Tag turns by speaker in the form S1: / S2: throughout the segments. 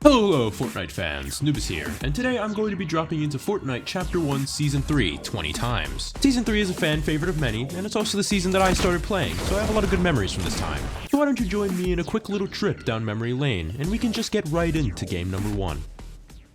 S1: Hello Fortnite fans, Noobus here, and today I'm going to be dropping into Fortnite Chapter 1 Season 3 20 times. Season 3 is a fan favorite of many, and it's also the season that I started playing, so I have a lot of good memories from this time. So why don't you join me in a quick little trip down memory lane, and we can just get right into game number 1.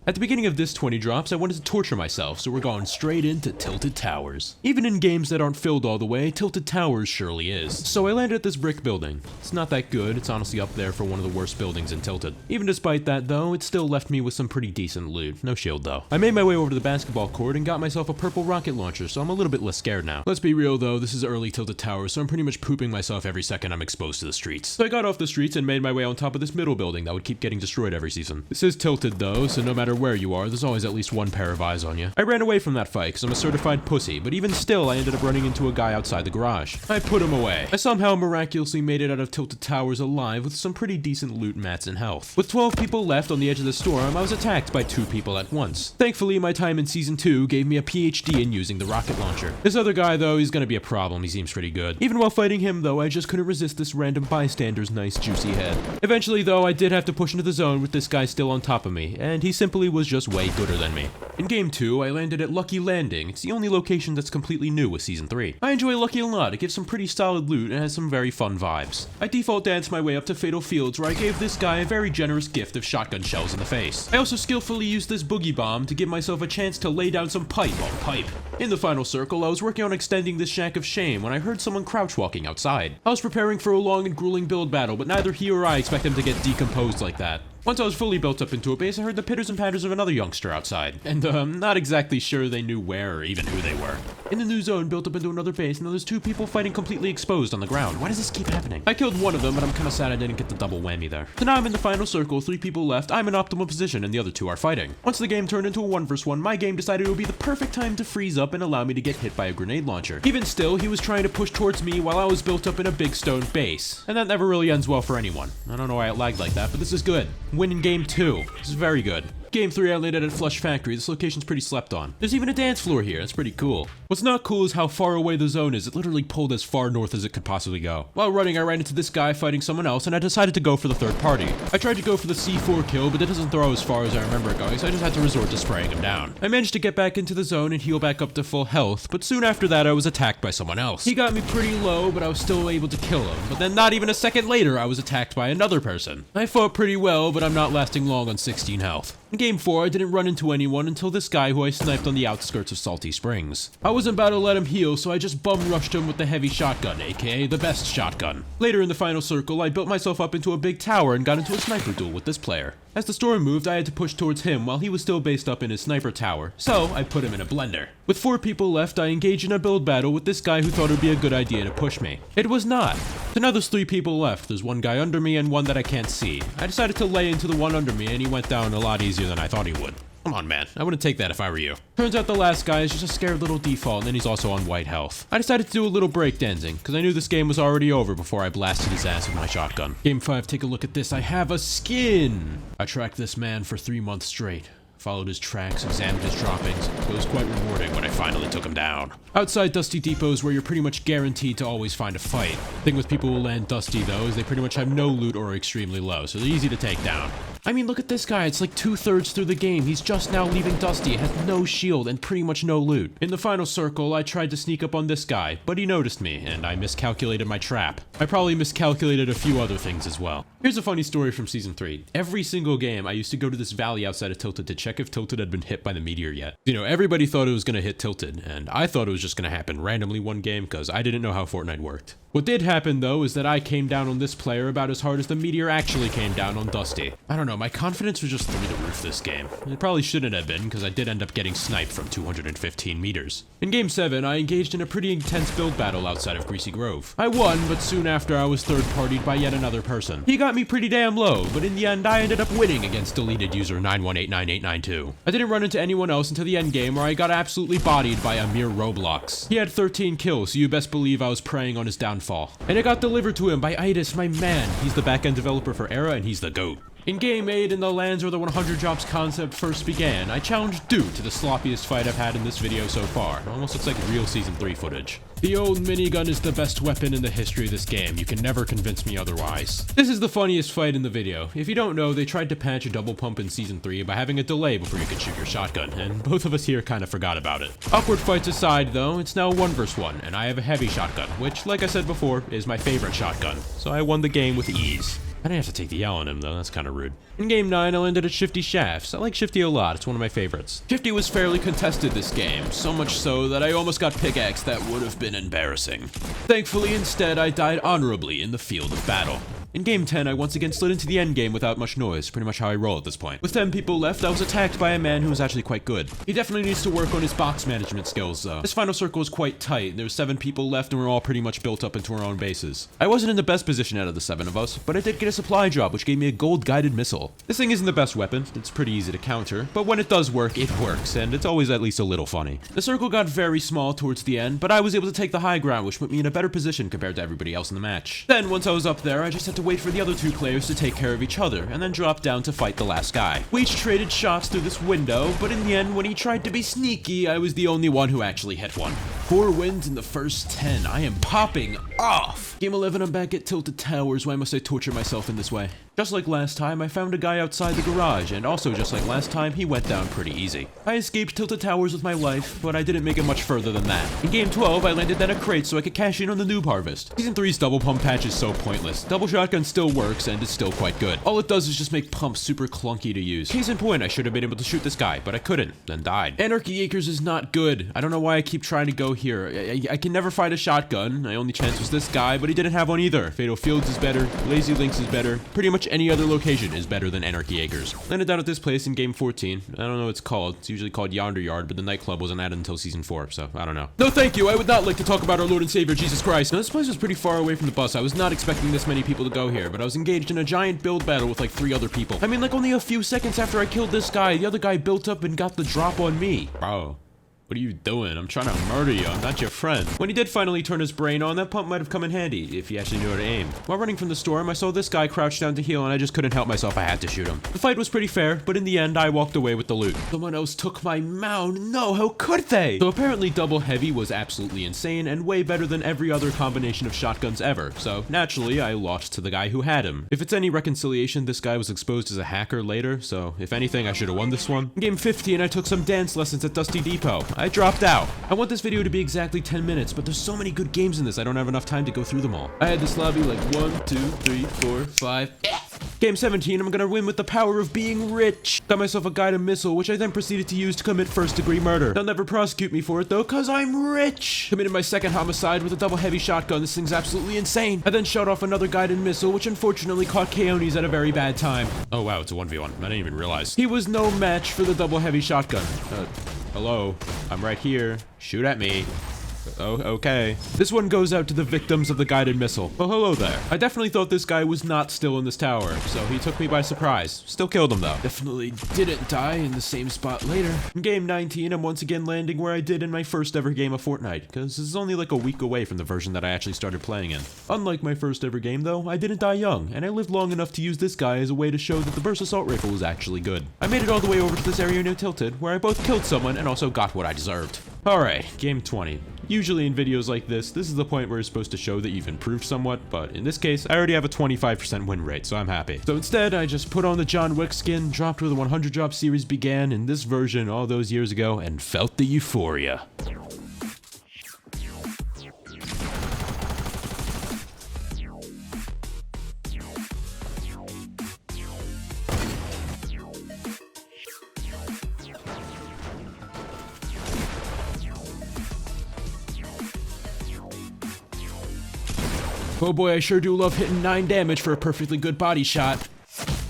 S1: At the beginning of this 20 drops, I wanted to torture myself, so we're going straight into Tilted Towers. Even in games that aren't filled all the way, Tilted Towers surely is. So I landed at this brick building. It's not that good, it's honestly up there for one of the worst buildings in Tilted. Even despite that though, it still left me with some pretty decent loot. No shield though. I made my way over to the basketball court and got myself a purple rocket launcher, so I'm a little bit less scared now. Let's be real though, this is early Tilted Towers, so I'm pretty much pooping myself every second I'm exposed to the streets. So I got off the streets and made my way on top of this middle building that would keep getting destroyed every season. This is Tilted though, so no matter where you are, there's always at least one pair of eyes on you. I ran away from that fight because I'm a certified pussy, but even still I ended up running into a guy outside the garage. I put him away. I somehow miraculously made it out of Tilted Towers alive with some pretty decent loot, mats, and health. With 12 people left on the edge of the storm, I was attacked by 2 people at once. Thankfully, my time in Season 2 gave me a PhD in using the rocket launcher. This other guy though, he's gonna be a problem, he seems pretty good. Even while fighting him though, I just couldn't resist this random bystander's nice juicy head. Eventually though, I did have to push into the zone with this guy still on top of me, and he simply was just way gooder than me. In Game 2, I landed at Lucky Landing. It's the only location that's completely new with Season 3. I enjoy Lucky a lot, it gives some pretty solid loot and has some very fun vibes. I default danced my way up to Fatal Fields where I gave this guy a very generous gift of shotgun shells in the face. I also skillfully used this boogie bomb to give myself a chance to lay down some pipe on pipe. In the final circle, I was working on extending this shack of shame when I heard someone crouch walking outside. I was preparing for a long and grueling build battle, but neither he or I expect him to get decomposed like that. Once I was fully built up into a base, I heard the pitters and patters of another youngster outside, and not exactly sure they knew where or even who they were. In the new zone built up into another base, and there's 2 people fighting completely exposed on the ground. Why does this keep happening? I killed one of them, but I'm kinda sad I didn't get the double whammy there. So now I'm in the final circle, 3 people left, I'm in optimal position, and the other 2 are fighting. Once the game turned into a 1 vs 1, my game decided it would be the perfect time to freeze up and allow me to get hit by a grenade launcher. Even still, he was trying to push towards me while I was built up in a big stone base. And that never really ends well for anyone. I don't know why it lagged like that, but this is good. Win in Game 2. This is very good. Game 3 I landed at Flush Factory. This location's pretty slept on. There's even a dance floor here. That's pretty cool. What's not cool is how far away the zone is. It literally pulled as far north as it could possibly go. While running, I ran into this guy fighting someone else, and I decided to go for the third party. I tried to go for the C4 kill, but it doesn't throw as far as I remember it going, so I just had to resort to spraying him down. I managed to get back into the zone and heal back up to full health, but soon after that I was attacked by someone else. He got me pretty low, but I was still able to kill him. But then not even a second later, I was attacked by another person. I fought pretty well, but I'm not lasting long on 16 health. In Game 4, I didn't run into anyone until this guy who I sniped on the outskirts of Salty Springs. I wasn't about to let him heal, so I just bum rushed him with the heavy shotgun, aka the best shotgun. Later in the final circle, I built myself up into a big tower and got into a sniper duel with this player. As the storm moved, I had to push towards him while he was still based up in his sniper tower, so I put him in a blender. With 4 people left, I engaged in a build battle with this guy who thought it would be a good idea to push me. It was not. So now there's 3 people left. There's one guy under me and one that I can't see. I decided to lay into the one under me and he went down a lot easier than I thought he would. Come on, man. I wouldn't take that if I were you. Turns out the last guy is just a scared little default, and then he's also on white health. I decided to do a little breakdancing, because I knew this game was already over before I blasted his ass with my shotgun. Game 5, take a look at this. I have a skin! I tracked this man for 3 months straight. Followed his tracks, examined his droppings. It was quite rewarding when I finally took him down. Outside Dusty Depot is where you're pretty much guaranteed to always find a fight. The thing with people who land Dusty though is they pretty much have no loot or are extremely low, so they're easy to take down. I mean, look at this guy, it's like 2/3 through the game. He's just now leaving Dusty, has no shield and pretty much no loot. In the final circle, I tried to sneak up on this guy, but he noticed me, and I miscalculated my trap. I probably miscalculated a few other things as well. Here's a funny story from Season 3. Every single game, I used to go to this valley outside of Tilted to check if Tilted had been hit by the meteor yet. You know, everybody thought it was gonna hit Tilted, and I thought it was just gonna happen randomly one game, because I didn't know how Fortnite worked. What did happen though is that I came down on this player about as hard as the meteor actually came down on Dusty. I don't know, my confidence was just through the roof this game. It probably shouldn't have been, because I did end up getting sniped from 215 meters. In Game 7, I engaged in a pretty intense build battle outside of Greasy Grove. I won, but soon after I was third-partied by yet another person. He got me pretty damn low, but in the end I ended up winning against deleted user 9189892. I didn't run into anyone else until the end game where I got absolutely bodied by a mere Roblox. He had 13 kills, so you best believe I was preying on his downfall. And it got delivered to him by Itis, my man. He's the back-end developer for Era, and he's the GOAT. In Game 8, in the lands where the 100 drops concept first began, I challenged Dude to the sloppiest fight I've had in this video so far. It almost looks like real Season 3 footage. The old minigun is the best weapon in the history of this game. You can never convince me otherwise. This is the funniest fight in the video. If you don't know, they tried to patch a double pump in Season 3 by having a delay before you could shoot your shotgun, and both of us here kind of forgot about it. Awkward fights aside though, it's now 1 vs 1, and I have a heavy shotgun, which, like I said before, is my favorite shotgun. So I won the game with ease. I didn't have to take the L on him though, that's kind of rude. In Game 9, I landed at Shifty Shafts. I like Shifty a lot, it's one of my favorites. Shifty was fairly contested this game, so much so that I almost got pickaxed. That would have been embarrassing. Thankfully, instead, I died honorably in the field of battle. In Game 10, I once again slid into the endgame without much noise, pretty much how I roll at this point. With 10 people left, I was attacked by a man who was actually quite good. He definitely needs to work on his box management skills though. This final circle was quite tight, there were 7 people left and we're all pretty much built up into our own bases. I wasn't in the best position out of the 7 of us, but I did get a supply drop which gave me a gold guided missile. This thing isn't the best weapon, it's pretty easy to counter, but when it does work, it works, and it's always at least a little funny. The circle got very small towards the end, but I was able to take the high ground, which put me in a better position compared to everybody else in the match. Then, once I was up there, I just had to wait for the other 2 players to take care of each other, and then drop down to fight the last guy. We each traded shots through this window, but in the end, when he tried to be sneaky, I was the only one who actually hit one. 4 wins in the first 10. I am popping off! Game 11, I'm back at Tilted Towers. Why must I torture myself in this way? Just like last time, I found a guy outside the garage, and also just like last time, he went down pretty easy. I escaped Tilted Towers with my life, but I didn't make it much further than that. In Game 12, I landed down a crate so I could cash in on the noob harvest. Season 3's double pump patch is so pointless. Double shotgun still works, and it's still quite good. All it does is just make pumps super clunky to use. Case in point, I should have been able to shoot this guy, but I couldn't, then died. Anarchy Acres is not good. I don't know why I keep trying to go here. I can never find a shotgun. My only chance was this guy, but he didn't have one either. Fatal Fields is better, Lazy Links is better, pretty much any other location is better than Anarchy Acres. Landed down at this place in Game 14. I don't know what it's called. It's usually called Yonder Yard, but the nightclub wasn't added until Season 4, so I don't know. No thank you, I would not like to talk about our Lord and Savior, Jesus Christ. Now, this place was pretty far away from the bus. I was not expecting this many people to go here, but I was engaged in a giant build battle with like 3 other people. I mean, like only a few seconds after I killed this guy, the other guy built up and got the drop on me. Bro. What are you doing? I'm trying to murder you. I'm not your friend. When he did finally turn his brain on, that pump might have come in handy, if he actually knew how to aim. While running from the storm, I saw this guy crouch down to heal, and I just couldn't help myself. I had to shoot him. The fight was pretty fair, but in the end, I walked away with the loot. Someone else took my mound. No, how could they? So apparently double heavy was absolutely insane, and way better than every other combination of shotguns ever. So naturally, I lost to the guy who had him. If it's any reconciliation, this guy was exposed as a hacker later, so if anything, I should have won this one. In Game 15, I took some dance lessons at Dusty Depot. I dropped out. I want this video to be exactly 10 minutes, but there's so many good games in this, I don't have enough time to go through them all. I had this lobby like 1, 2, 3, 4, 5. Game 17, I'm gonna win with the power of being rich. Got myself a guided missile, which I then proceeded to use to commit first-degree murder. They'll never prosecute me for it though, cause I'm rich. Committed my second homicide with a double heavy shotgun. This thing's absolutely insane. I then shot off another guided missile, which unfortunately caught Keonis at a very bad time. Oh wow, it's a 1v1. I didn't even realize. He was no match for the double heavy shotgun. Hello, I'm right here. Shoot at me. Oh, okay. This one goes out to the victims of the guided missile. Oh, hello there. I definitely thought this guy was not still in this tower, so he took me by surprise. Still killed him though. Definitely didn't die in the same spot later. In Game 19, I'm once again landing where I did in my first ever game of Fortnite, because this is only like a week away from the version that I actually started playing in. Unlike my first ever game though, I didn't die young, and I lived long enough to use this guy as a way to show that the burst assault rifle was actually good. I made it all the way over to this area near Tilted, where I both killed someone and also got what I deserved. Alright, Game 20. Usually in videos like this is the point where it's supposed to show that you've improved somewhat, but in this case, I already have a 25% win rate, so I'm happy. So instead, I just put on the John Wick skin, dropped where the 100 drop series began in this version all those years ago, and felt the euphoria. Oh boy, I sure do love hitting 9 damage for a perfectly good body shot.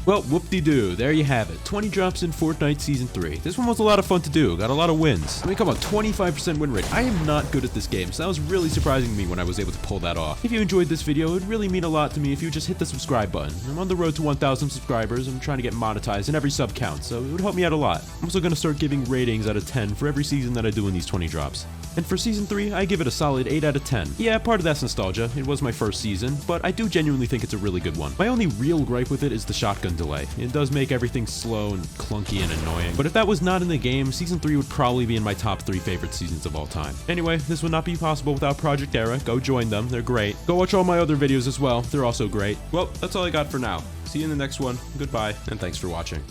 S1: Well, whoop-de-doo, there you have it. 20 drops in Fortnite Season 3. This one was a lot of fun to do, got a lot of wins. I mean, come on, 25% win rate. I am not good at this game, so that was really surprising to me when I was able to pull that off. If you enjoyed this video, it would really mean a lot to me if you just hit the subscribe button. I'm on the road to 1,000 subscribers. I'm trying to get monetized, and every sub counts, so it would help me out a lot. I'm also going to start giving ratings out of 10 for every season that I do in these 20 drops. And for Season 3, I give it a solid 8 out of 10. Yeah, part of that's nostalgia, it was my first season, but I do genuinely think it's a really good one. My only real gripe with it is the shotgun delay. It does make everything slow and clunky and annoying, but if that was not in the game, Season 3 would probably be in my top 3 favorite seasons of all time. Anyway, this would not be possible without Project Era. Go join them, they're great. Go watch all my other videos as well, they're also great. Well, that's all I got for now. See you in the next one, goodbye, and thanks for watching.